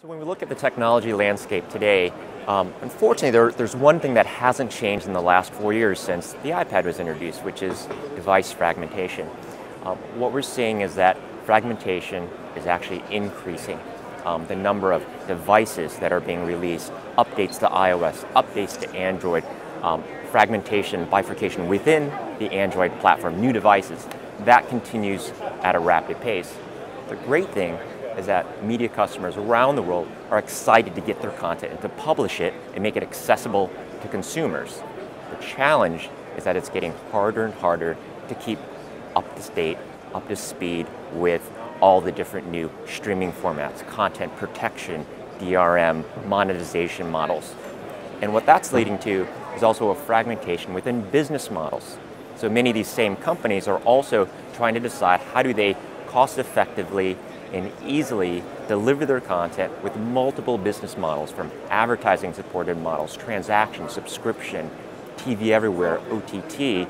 So when we look at the technology landscape today, unfortunately there's one thing that hasn't changed in the last 4 years since the iPad was introduced, which is device fragmentation. What we're seeing is that fragmentation is actually increasing. The number of devices that are being released, updates to iOS, updates to Android, fragmentation, bifurcation within the Android platform, new devices, that continues at a rapid pace. The great thing is that media customers around the world are excited to get their content and to publish it and make it accessible to consumers. The challenge is that it's getting harder and harder to keep up to date, up to speed with all the different new streaming formats, content protection, DRM, monetization models. And what that's leading to is also a fragmentation within business models. So many of these same companies are also trying to decide how do they cost effectively and easily deliver their content with multiple business models, from advertising supported models, transaction, subscription, TV everywhere, OTT,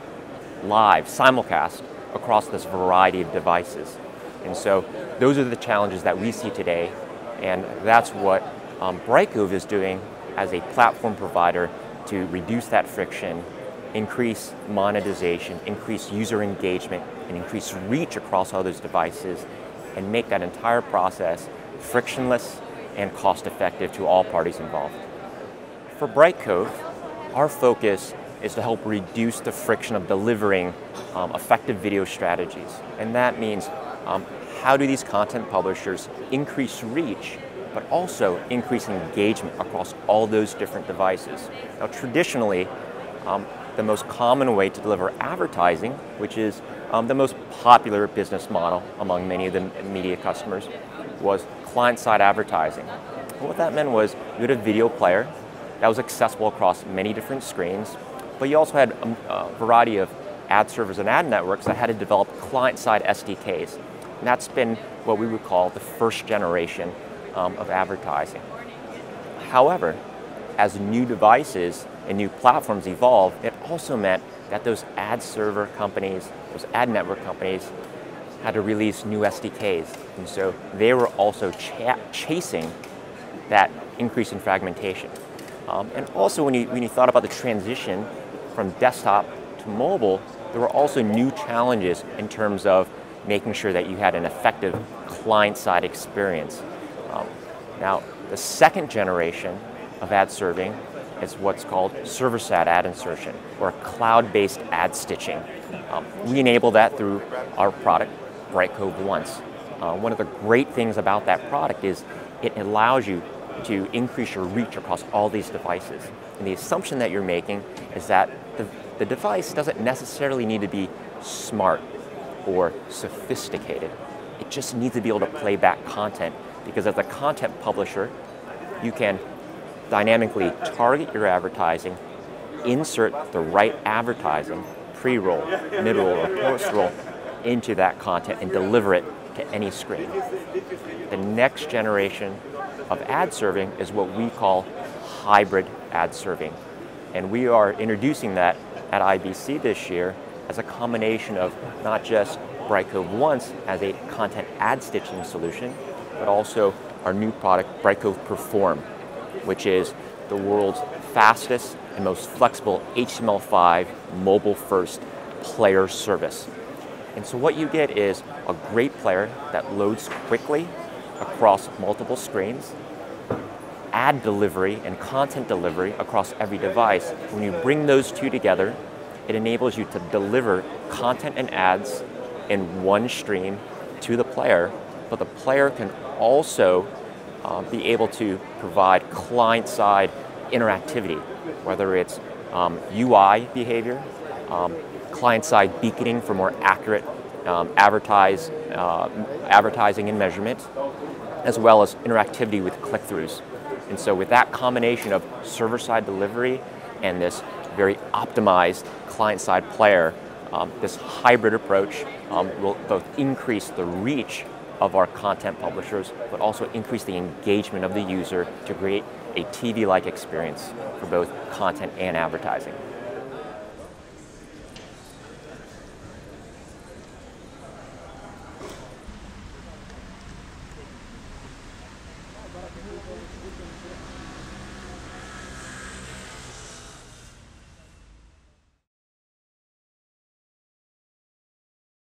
live, simulcast across this variety of devices. And so those are the challenges that we see today, and that's what Brightcove is doing as a platform provider to reduce that friction, increase monetization, increase user engagement, and increase reach across all those devices, and make that entire process frictionless and cost-effective to all parties involved. For Brightcove, our focus is to help reduce the friction of delivering effective video strategies. And that means how do these content publishers increase reach, but also increase engagement across all those different devices. Now traditionally, the most common way to deliver advertising, which is the most popular business model among many of the media customers, was client-side advertising. And what that meant was you had a video player that was accessible across many different screens, but you also had a variety of ad servers and ad networks that had to develop client-side SDKs. And that's been what we would call the first generation of advertising. However, as new devices and new platforms evolved, it also meant that those ad server companies, those ad network companies, had to release new SDKs. And so they were also chasing that increase in fragmentation. And also when you thought about the transition from desktop to mobile, there were also new challenges in terms of making sure that you had an effective client-side experience. Now, the second generation of ad serving is what's called server-side ad insertion, or cloud-based ad stitching. We enable that through our product, Brightcove Once. One of the great things about that product is it allows you to increase your reach across all these devices. And the assumption that you're making is that the device doesn't necessarily need to be smart or sophisticated. It just needs to be able to play back content, because as a content publisher, you can dynamically target your advertising, insert the right advertising, pre-roll, mid-roll, or post-roll into that content and deliver it to any screen. The next generation of ad serving is what we call hybrid ad serving. And we are introducing that at IBC this year as a combination of not just Brightcove Once as a content ad stitching solution, but also our new product, Brightcove Perform, which is the world's fastest and most flexible HTML5 mobile-first player service. And so what you get is a great player that loads quickly across multiple screens, ad delivery and content delivery across every device. When you bring those two together, it enables you to deliver content and ads in one stream to the player, but the player can also be able to provide client-side interactivity, whether it's UI behavior, client-side beaconing for more accurate advertising and measurement, as well as interactivity with click-throughs. And so with that combination of server-side delivery and this very optimized client-side player, this hybrid approach will both increase the reach of our content publishers, but also increase the engagement of the user to create a TV-like experience for both content and advertising.